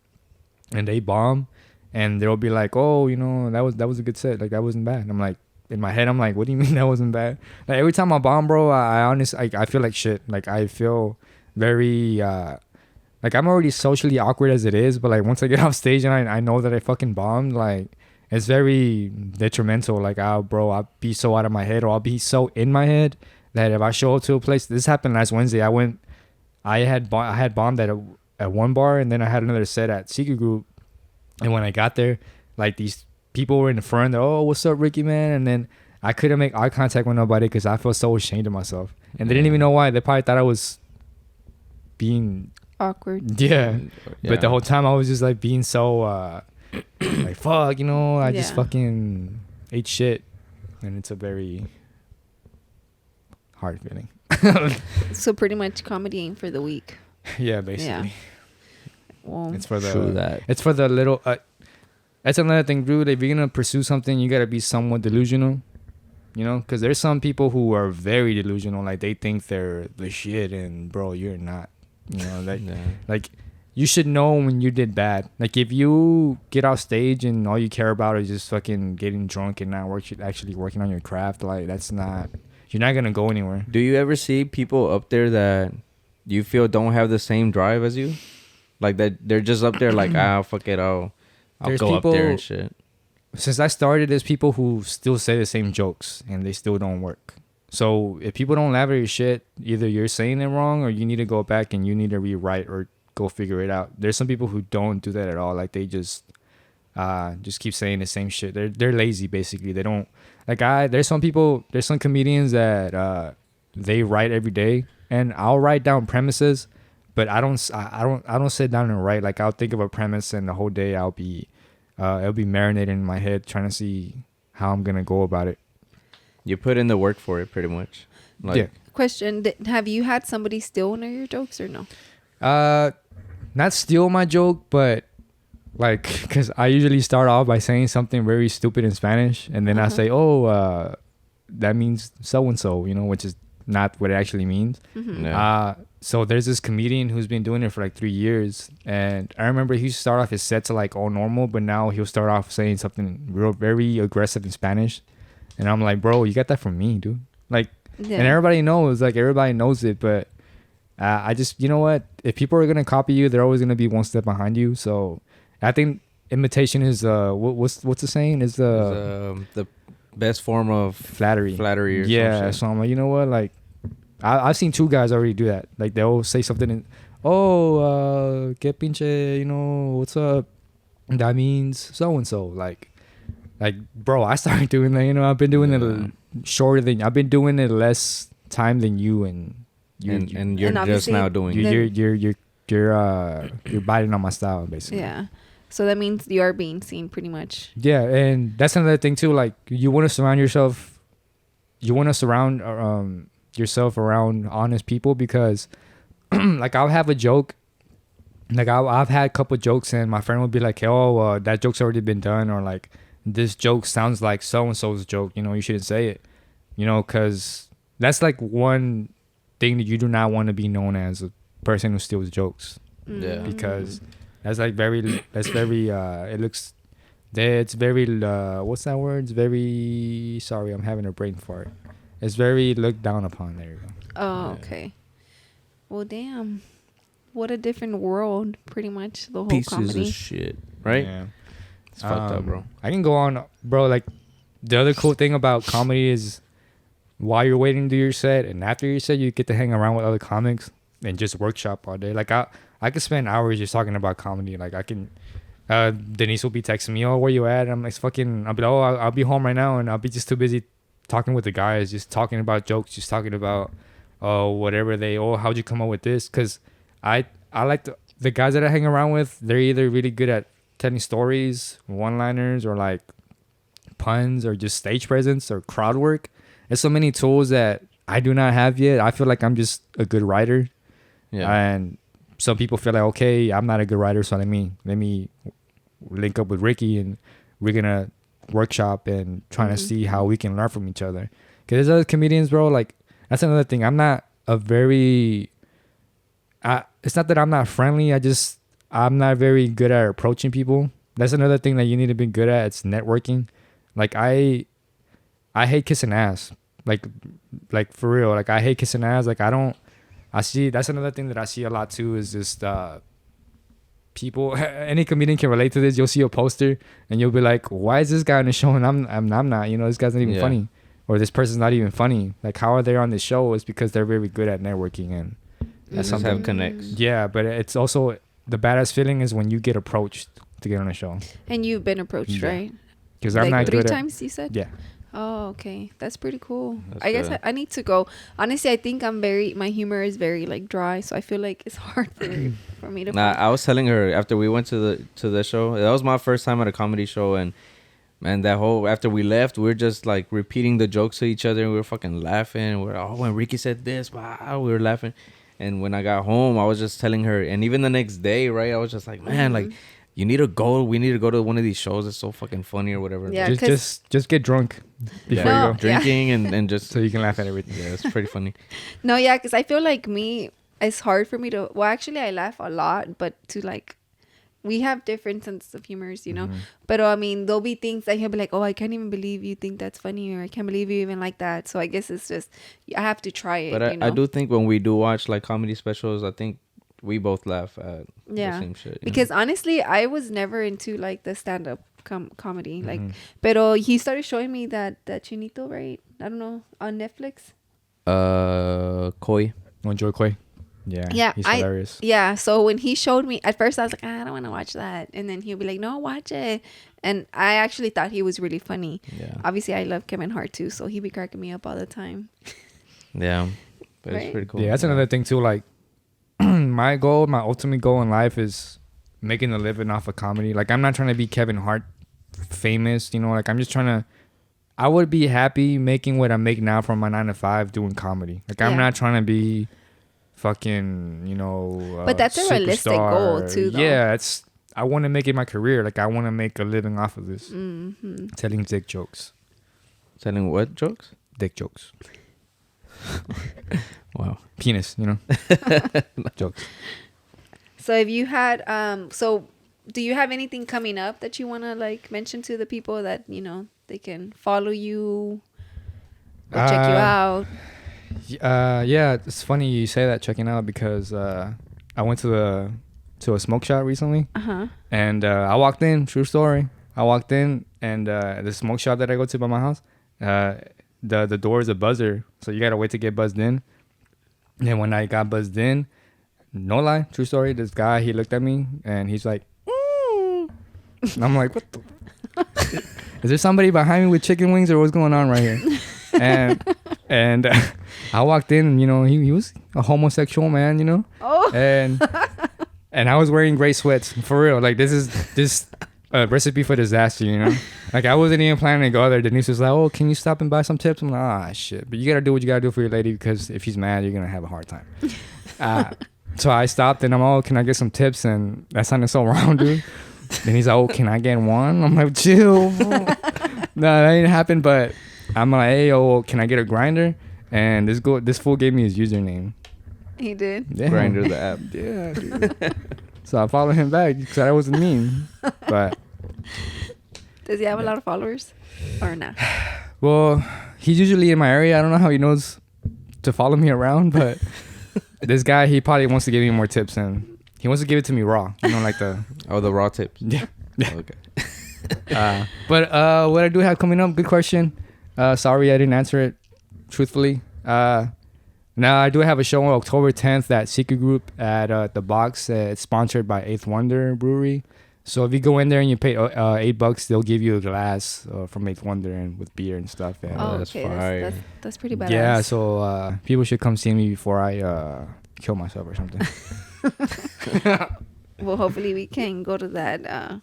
and they bomb, and they'll be like, oh, that was a good set. Like, that wasn't bad. And I'm like, in my head, I'm like, what do you mean that wasn't bad? Like, every time I bomb, bro, I honestly, I feel like shit. Like, I feel very, like, I'm already socially awkward as it is, but like, once I get off stage and I know that I fucking bombed, like, it's very detrimental. Like, I'll be so out of my head, or I'll be so in my head that if I show up to a place, this happened last Wednesday. I had bombed at one bar, and then I had another set at Secret Group. And when I got there, like, these people were in the front. Oh, what's up, Ricky, man? And then I couldn't make eye contact with nobody because I felt so ashamed of myself. And they didn't even know why. They probably thought I was being awkward. Yeah. But the whole time I was just like being so like, fuck, I just fucking ate shit. And it's a very hard feeling. So pretty much comedy ain't for the weak. Yeah, basically. Yeah. Well, it's for the true that. It's for the little that's another thing, dude. If you're gonna pursue something, you gotta be somewhat delusional, because there's some people who are very delusional. Like, they think they're the shit, and bro, you're not. Like, you should know when you did bad. Like, if you get off stage and all you care about is just fucking getting drunk and not actually working on your craft, like, you're not gonna go anywhere. Do you ever see people up there that you feel don't have the same drive as you? Like, that they're just up there like, fuck it, I'll go up there and shit. Since I started, there's people who still say the same jokes and they still don't work. So if people don't laugh at your shit, either you're saying it wrong, or you need to go back and you need to rewrite or go figure it out. There's some people who don't do that at all. Like, they just just keep saying the same shit. They're lazy basically. They don't like there's some comedians that they write every day, and I'll write down premises, but I don't sit down and write. Like I'll think of a premise, and the whole day it'll be marinating in my head trying to see how I'm gonna go about it. You put in the work for it pretty much. Like, yeah. Question: have you had somebody steal one of your jokes or no? Not steal my joke, but like, because I usually start off by saying something very stupid in Spanish, and then I say, that means so and so, which is not what it actually means. Yeah. So there's this comedian who's been doing it for like 3 years, and I remember he used to start off his sets like all normal, but now he'll start off saying something very aggressive in Spanish, and I'm like, bro, you got that from me, dude. Like, and everybody knows it, but I just, you know what? If people are gonna copy you, they're always gonna be one step behind you. So I think imitation is what's the saying is the best form of flattery. Or yeah. some shit. So I'm like, you know what? Like, I've seen 2 guys already do that. Like they'll say something and que pinche, what's up? That means so and so. Like, bro, I started doing that. I've been doing it shorter than I've been doing it less time than you and. You're just now doing it. You're biting on my style basically. Yeah, so that means you are being seen pretty much. Yeah, and that's another thing too. Like you want to surround yourself around honest people, because like I'll have a joke, like I've had a couple jokes and my friend would be like, hey, that joke's already been done, or like this joke sounds like so and so's joke. You shouldn't say it. Because that's like one thing that you do not want to be known as a person who steals jokes. Yeah. Because it's very what's that word? It's very, sorry, I'm having a brain fart. It's very looked down upon. There you go. Oh, okay. Well, damn. What a different world, pretty much, the whole Pieces comedy. of shit, right? Yeah. It's fucked up, bro. I can go on, bro. Like, the other cool thing about comedy is while you're waiting to do your set and after your set, you get to hang around with other comics and just workshop all day. Like, I could spend hours just talking about comedy. Like, I can... Denise will be texting me, where you at? I'm like, I'll be like, I'll be home right now, and I'll be just too busy talking with the guys, just talking about jokes, just talking about whatever how'd you come up with this? Because I like the guys that I hang around with, they're either really good at telling stories, one-liners, or like puns, or just stage presence or crowd work. There's so many tools that I do not have yet. I feel like I'm just a good writer. Yeah. And some people feel like, okay, I'm not a good writer, so let me link up with Ricky and we're gonna workshop and trying to see how we can learn from each other. Because there's other comedians, bro, like that's another thing. I'm not a very it's not that I'm not friendly, I'm not very good at approaching people. That's another thing that you need to be good at. It's networking. Like I hate kissing ass. Like for real. Like I hate kissing ass. Like that's another thing that I see a lot too, is just people, any comedian can relate to this. You'll see a poster and you'll be like, why is this guy on the show and I'm not, this guy's not even funny, or this person's not even funny. Like, how are they on the show? It's because they're very good at networking, and that's something have connects. Yeah, but it's also the badass feeling is when you get approached to get on a show. And you've been approached, right? Because I'm not three good times, you said? Yeah. Oh, okay. That's pretty cool. That's I guess good. I need to go. Honestly, I think my humor is very like dry, so I feel like it's hard for me to Nah, I was telling her after we went to the show, that was my first time at a comedy show, and that whole, after we left, we were just like repeating the jokes to each other, and we were fucking laughing. When Ricky said this, wow, we were laughing. And when I got home, I was just telling her, and even the next day, right, I was just like, man, like, we need to go to one of these shows. It's so fucking funny or whatever. Yeah, just get drunk before you go. Drinking and just so you can laugh at everything. Yeah, it's pretty funny. No, yeah, because I feel like it's hard for me to, well, actually I laugh a lot, but to like, we have different senses of humors, but I mean, there'll be things that he'll be like, I can't even believe you think that's funny, or I can't believe you even like that. So I guess it's just, I have to try it. But I do think when we do watch like comedy specials, I think we both laugh at the same shit. Because honestly, I was never into like the stand-up comedy. Like, pero he started showing me that Chinito, right? I don't know, on Netflix. Koi. Enjoy Koi. Yeah, he's hilarious. Yeah, so when he showed me, at first I was like, I don't want to watch that. And then he'll be like, no, watch it. And I actually thought he was really funny. Yeah. Obviously, I love Kevin Hart too, so he be cracking me up all the time. Yeah. But Right? it's pretty cool. Yeah, that's another thing too. Like my ultimate goal in life is making a living off of comedy. Like I'm not trying to be Kevin Hart famous, you know, like I'm just trying to, I would be happy making what I make now from my 9 to 5 doing comedy. Like I'm not trying to be fucking, you know, but that's a realistic goal too, though. Yeah, I want to make it my career. Like I want to make a living off of this. Mm-hmm. Telling dick jokes. Telling what jokes? Dick jokes. Wow. Penis, you know. Jokes. So if you had, so do you have anything coming up that you want to like mention to the people that, you know, they can follow you or check you out? Yeah, it's funny you say that, checking out, because I went to a smoke shop recently. And I walked in, true story. I walked in, and the smoke shop that I go to by my house, the door is a buzzer, so you gotta wait to get buzzed in. And when I got buzzed in, no lie, true story, this guy, he looked at me and he's like, and I'm like, what the? Is there somebody behind me with chicken wings, or what's going on right here? and I walked in, and, you know, he was a homosexual man, you know. Oh. And I was wearing gray sweats, for real. Like this is a recipe for disaster, you know. Like I wasn't even planning to go there. Denise was like, "Oh, can you stop and buy some tips?" I'm like, "Ah, shit." But you gotta do what you gotta do for your lady, because if she's mad, you're gonna have a hard time. So I stopped and I'm like, "Oh, can I get some tips?" And that sounded so wrong, dude. Then he's like, "Oh, can I get one?" I'm like, "Chill." No, that didn't happen. But I'm like, "Hey, yo, can I get a grinder?" And this fool gave me his username. He did. Yeah. Grinder the app. Yeah, dude. So I followed him back because I wasn't mean. But Does he have a lot of followers or not? well, he's usually in my area. I don't know how he knows to follow me around, but this guy, he probably wants to give me more tips, and he wants to give it to me raw. You know, like the the raw tips. yeah. Okay. But what I do have coming up, good question. Sorry I didn't answer it truthfully. Now I do have a show on October 10th at Secret Group at the Box. It's sponsored by 8th Wonder Brewery. So if you go in there and you pay $8, they'll give you a glass from 8th Wonder and with beer and stuff. And, that's okay. That's pretty badass. yeah, so people should come see me before I kill myself or something. Well, hopefully we can go to that.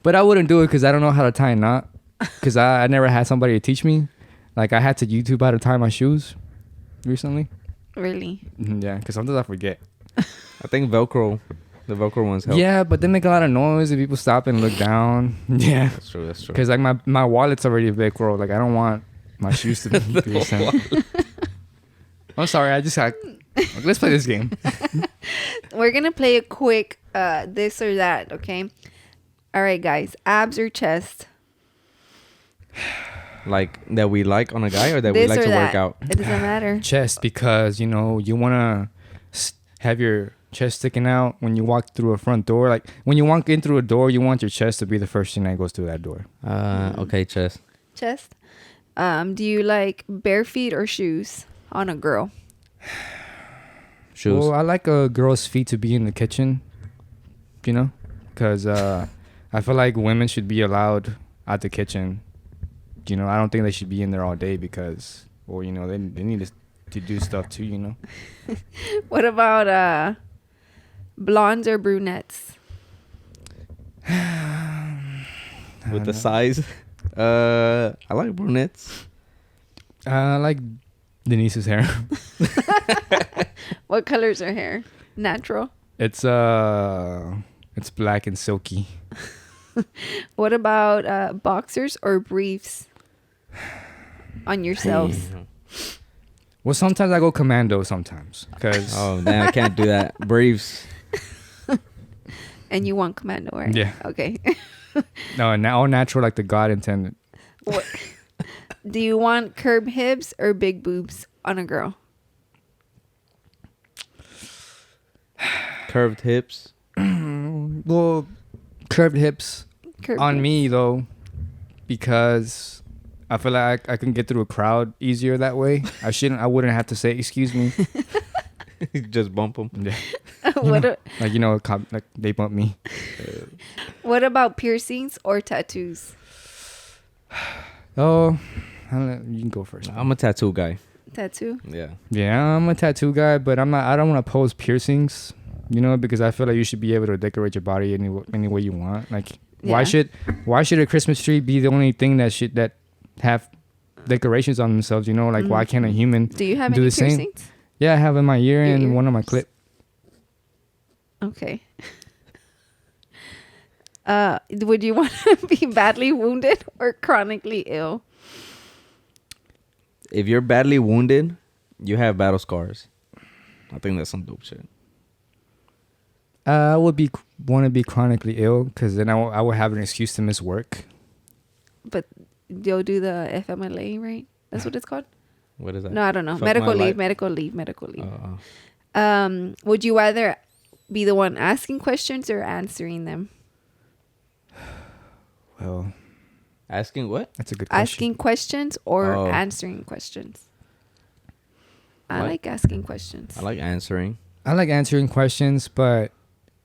But I wouldn't do it because I don't know how to tie a knot. Because I never had somebody to teach me. Like I had to YouTube how to tie my shoes recently. Really? Yeah, because sometimes I forget. I think Velcro. The Velcro ones help. Yeah, but they make a lot of noise if people stop and look down. Yeah. That's true. Because like my wallet's already Velcro. Like I don't want my shoes to be the same. I'm sorry. I just had... Let's play this game. We're going to play a quick this or that, okay? All right, guys. Abs or chest? Like that we like on a guy, or that This we like or to that. work out? It doesn't matter. Chest, because, you know, you want to have your chest sticking out when you walk through a front door. Like when you walk in through a door, you want your chest to be the first thing that goes through that door. Okay, chest. Chest. Do you like bare feet or shoes on a girl? Shoes. Well, I like a girl's feet to be in the kitchen, you know, because I feel like women should be allowed at the kitchen. You know, I don't think they should be in there all day because, well, you know, they need to do stuff too, you know. What about blondes or brunettes? With the size, I like brunettes. I like Denise's hair. What color's her hair? Natural. It's black and silky. What about boxers or briefs on yourselves? Well, sometimes I go commando sometimes because Oh, damn, I can't do that. Briefs. And you want commando, right? Yeah. Okay. no, all natural like the God intended. What? Do you want curved hips or big boobs on a girl? Curved hips. Well, curved hips Curved on hips. me though, because I feel like I can get through a crowd easier that way. I wouldn't have to say excuse me. Just bump them. Yeah. Like they bump me. What about piercings or tattoos? Oh, you can go first. I'm a tattoo guy. Tattoo? Yeah, I'm a tattoo guy, but I don't want to oppose piercings, because I feel like you should be able to decorate your body any way you want. Like, why should a Christmas tree be the only thing that have decorations on themselves? Like, why can't a human do you have do any the same? piercings? Yeah, I have in my ear and one on my clip. Okay. Would you want to be badly wounded or chronically ill? If you're badly wounded, you have battle scars. I think that's some dope shit. I would want to be chronically ill because then I would have an excuse to miss work. But you'll do the FMLA, right? That's what it's called? What is that? No, I don't know. Fuck Medical my leave. Would you rather be the one asking questions or answering them? Well, asking what? That's a good question. Asking questions or answering questions? I like asking questions. I like answering. I like answering questions, but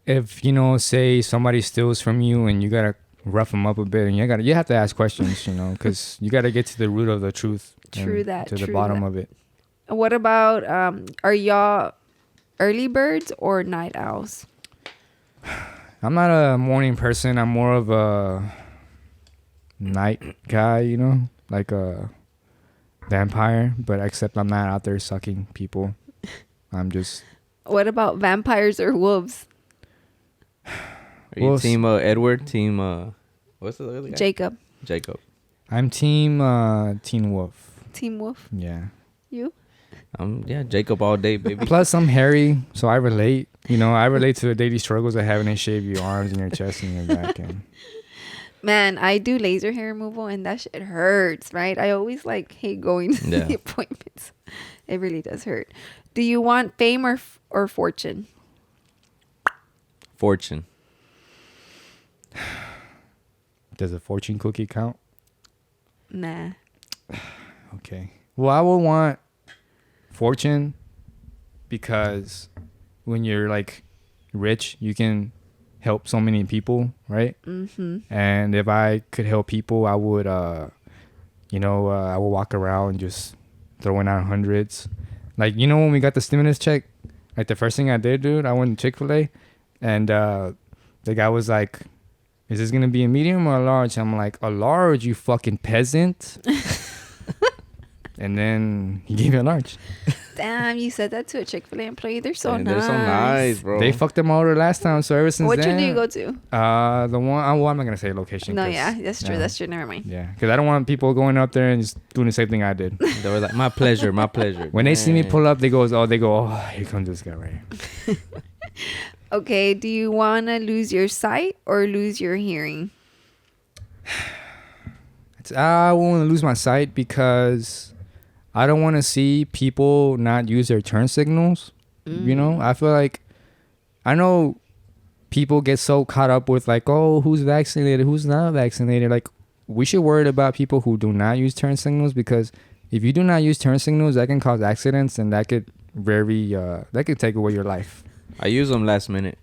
if say somebody steals from you and you gotta rough them up a bit, and you have to ask questions, because you gotta get to the root of the truth. To the bottom of it. What about are y'all early birds or night owls? I'm not a morning person. I'm more of a night guy, like a vampire, but except I'm not out there sucking people. I'm just... What about vampires or wolves? Are you team Edward? Team what's the other guy? Jacob. I'm team Teen Wolf. Team Wolf? Yeah. You? Jacob all day, baby. Plus I'm hairy, so I relate. I relate to the daily struggles of having to shave your arms and your chest and your back. And man, I do laser hair removal and that shit hurts, right? I always hate going to the appointments. It really does hurt. Do you want fame or fortune? Fortune. Does a fortune cookie count? Nah. Okay. Well, I would want fortune because when you're rich, you can help so many people, right? Mm-hmm. And if I could help people, I would, I would walk around just throwing out hundreds. When we got the stimulus check, the first thing I did, dude, I went to Chick-fil-A and the guy was like, "Is this going to be a medium or a large?" I'm like, "A large, you fucking peasant." And then he gave me a large. Damn, you said that to a Chick-fil-A employee. They're so nice. They're so nice, bro. They fucked them over last time, so ever since Which then. one do you go to? The one. I'm not gonna say location. No, yeah, that's true. That's true. Never mind. Yeah, because I don't want people going up there and just doing the same thing I did. They were like, "My pleasure, my pleasure." When they see me pull up, they go, "Oh, here comes this guy right here." Okay, do you want to lose your sight or lose your hearing? I want to lose my sight because I don't want to see people not use their turn signals. I feel like I know people get so caught up with who's vaccinated, who's not vaccinated. We should worry about people who do not use turn signals, because if you do not use turn signals, that can cause accidents and that could take away your life. I use them last minute.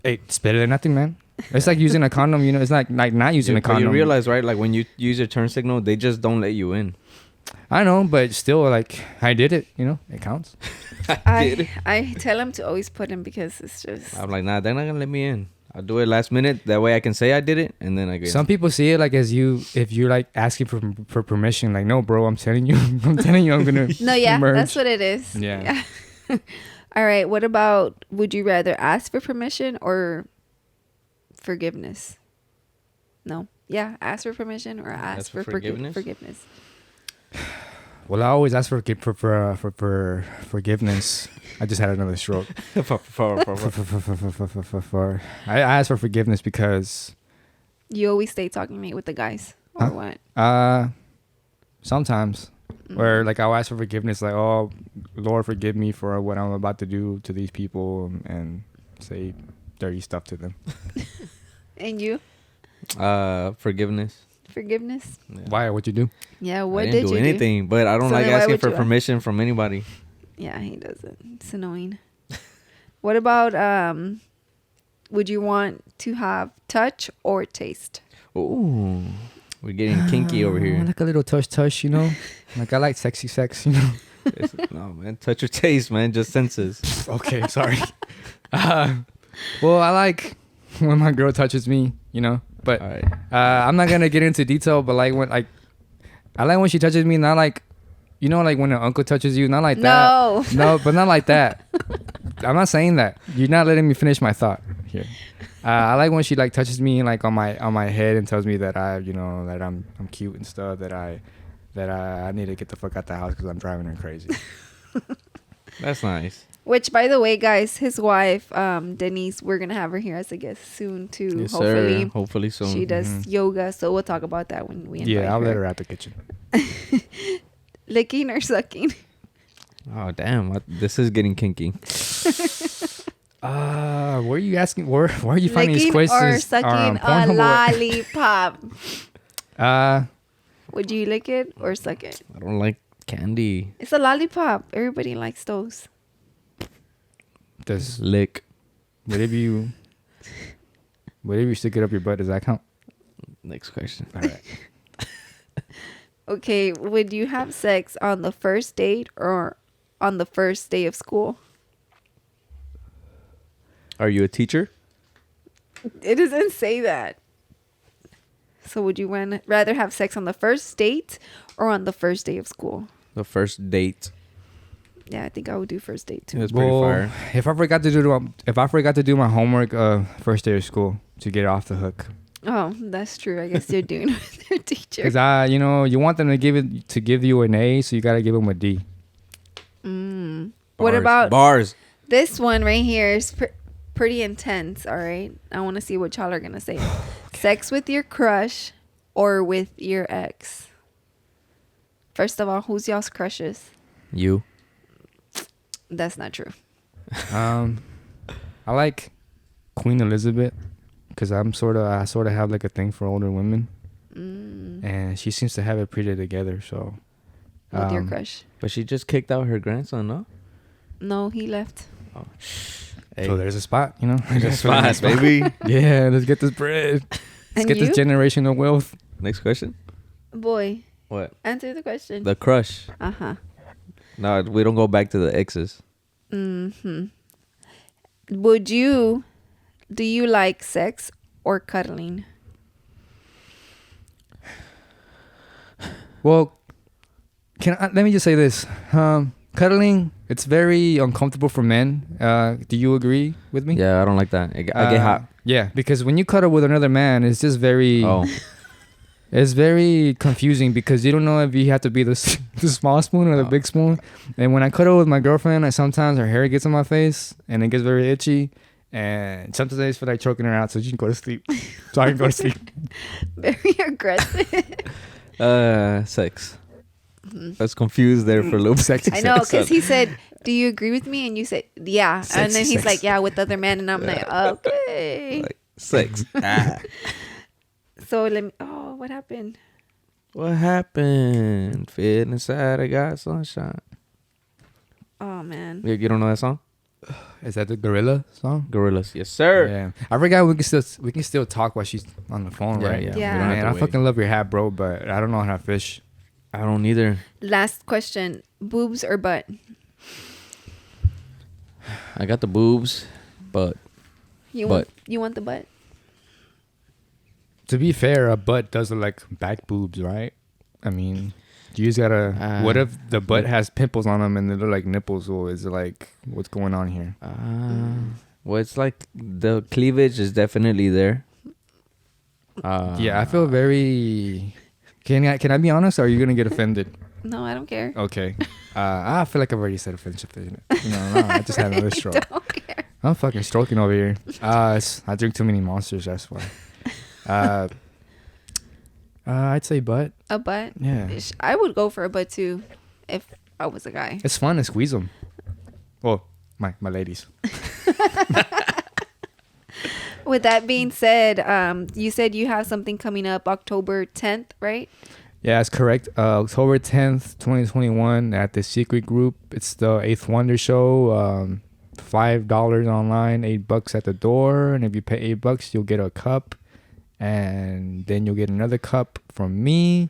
Hey, it's better than nothing, man. It's like using a condom, It's like not using a condom. You realize, right? When you use your turn signal, they just don't let you in. I know, but still, I did it. It counts. I tell them to always put in because it's just... I'm like, nah, they're not gonna let me in. I'll do it last minute. That way I can say I did it, and then I get... Some people see it as if you're asking for permission. No, bro, I'm telling you, I'm gonna... No, yeah, merge. That's what it is. Yeah. All right. What about, would you rather ask for permission or forgiveness? No. Yeah, ask for permission or ask for forgiveness. Well, I always ask for forgiveness. I just had another stroke. I ask for forgiveness because... You always stay talking to me with the guys or what? Sometimes. Where I'll ask for forgiveness, "Oh, Lord, forgive me for what I'm about to do to these people," and say dirty stuff to them. And you? Forgiveness. Yeah. Why? What'd you do? Yeah, what I did didn't you do anything, but I don't like asking for permission from anybody. Yeah, he doesn't. It's annoying. What about would you want to have touch or taste? Ooh, we're getting kinky over I here. like a little touch, you know. Like I like sexy sex, you know. No, man, touch or taste, man, just senses. Okay, sorry. Well, I like when my girl touches me, you know. But All right. I'm not gonna get into detail. But like I like when she touches me, not like, you know, like when an uncle touches you, not like No. that. No, but not like that. I'm not saying that. You're not letting me finish my thought here. I like when she like touches me like on my head and tells me that that I'm cute and stuff. That I need to get the fuck out the house because I'm driving her crazy. That's nice. Which, by the way, guys, his wife, Denise, we're gonna have her here as a guest soon too. Yes, Hopefully, sir. Hopefully soon. she does yoga, so we'll talk about that when we invite I'll her. let her at the kitchen. Licking or sucking? Oh damn! This is getting kinky. Where are you asking? Where are you finding these Licking questions? or sucking a Pornhub or- lollipop? Would you lick it or suck it? I don't like candy. It's a lollipop. Everybody likes those. does Lick. whatever you stick it up your butt, does that count? Next question. All right. Okay, would you have sex on the first date or on the first day of school? Are you a teacher? It doesn't say that. So would you rather have sex on the first date or on the first day of school? The first date. Yeah, I think I would do first date too. That's pretty fire. If I forgot to do my homework first day of school to get off the hook, Oh, that's true. I guess you're doing it with their teacher. because you want them to give you an A, so you gotta give them a D. What about bars? this one right here? Is pretty intense. All right, I want to see what y'all are gonna say. Sex with your crush or with your ex? First of all, who's y'all's crushes? You. That's not true. I like Queen Elizabeth because I sort of have like a thing for older women, and she seems to have it pretty together. So With your crush? But she just kicked out her grandson, no? No, he left. Oh. So there's a spot, you know. There's a spot, baby. Yeah, let's get this bread. Let's And get you? this generational wealth. Next question. Boy, What? answer the question. The crush. Uh-huh. No, we don't go back to the exes. Do you like sex or cuddling? Well, let me just say this. Cuddling, it's very uncomfortable for men. Do you agree with me? Yeah, I don't like that. I get hot. Yeah, because when you cuddle with another man, it's just very... Oh. It's very confusing because you don't know if you have to be the small spoon or the big spoon. And when I cuddle with my girlfriend, sometimes her hair gets on my face and it gets very itchy. And sometimes I just feel like choking her out so she can go to sleep. So I can go to sleep. Very aggressive. Sex. I was confused there for a little bit. I know, because he said, do you agree with me? And you said, yeah. And then he's like, yeah, with other men. And I'm like, okay. Like, sex. So what happened? What happened? Fit inside, I got sunshine. Oh, man. You don't know that song? Is that the Gorilla song? Gorillas. Yes, sir. Yeah. I forgot we can still talk while she's on the phone, Yeah, right? yeah. Yeah. We don't have Man, to I wait. fucking love your hat, bro, but I don't know how to fish. I don't either. Last question. Boobs or butt? I got the boobs, but You Butt. want the butt? To be fair, a butt does look like back boobs, right? I mean, you just gotta... what if the butt has pimples on them and they look like nipples? Or is it like, what's going on here? well, it's like the cleavage is definitely there. Yeah, I feel very... Can I be honest, or are you gonna get offended? No, I don't care. Okay. I feel like I've already said offensive. No, I just had another stroke. Don't care. I'm fucking stroking over here. I drink too many Monsters, that's why. I'd say butt. A butt? Yeah. I would go for a butt too if I was a guy. It's fun to squeeze them. Well, my ladies. With that being said, you said you have something coming up October 10th, right? Yeah, that's correct. October 10th, 2021 at the Secret Group. It's the Eighth Wonder Show. $5 online, $8 at the door. And if you pay $8, you'll get a cup. And then you'll get another cup from me.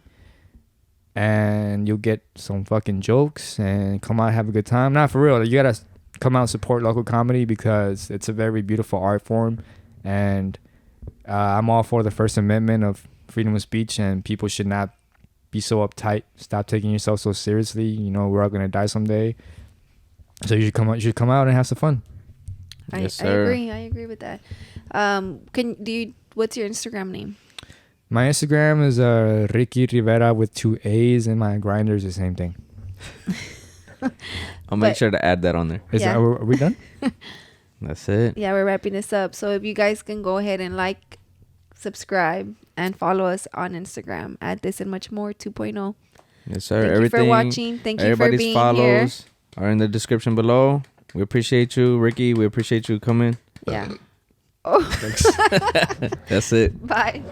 And you'll get some fucking jokes. And come out and have a good time. Not for real. You gotta come out and support local comedy because it's a very beautiful art form. And I'm all for the First Amendment of freedom of speech. And people should not be so uptight. Stop taking yourself so seriously. You know, we're all gonna die someday. So you should come out and have some fun. Yes, sir. I agree with that. What's your Instagram name? My Instagram is Ricky Rivera with 2 A's, and my Grindr is the same thing. I'll make sure to add that on there. Are we done? That's it. Yeah, we're wrapping this up. So if you guys can go ahead and like, subscribe, and follow us on Instagram at This and Much More 2.0. Yes, sir. Thank you for watching. Thank you for being follows here. Are in the description below. We appreciate you, Ricky. We appreciate you coming. Yeah. Oh. Thanks. That's it. Bye.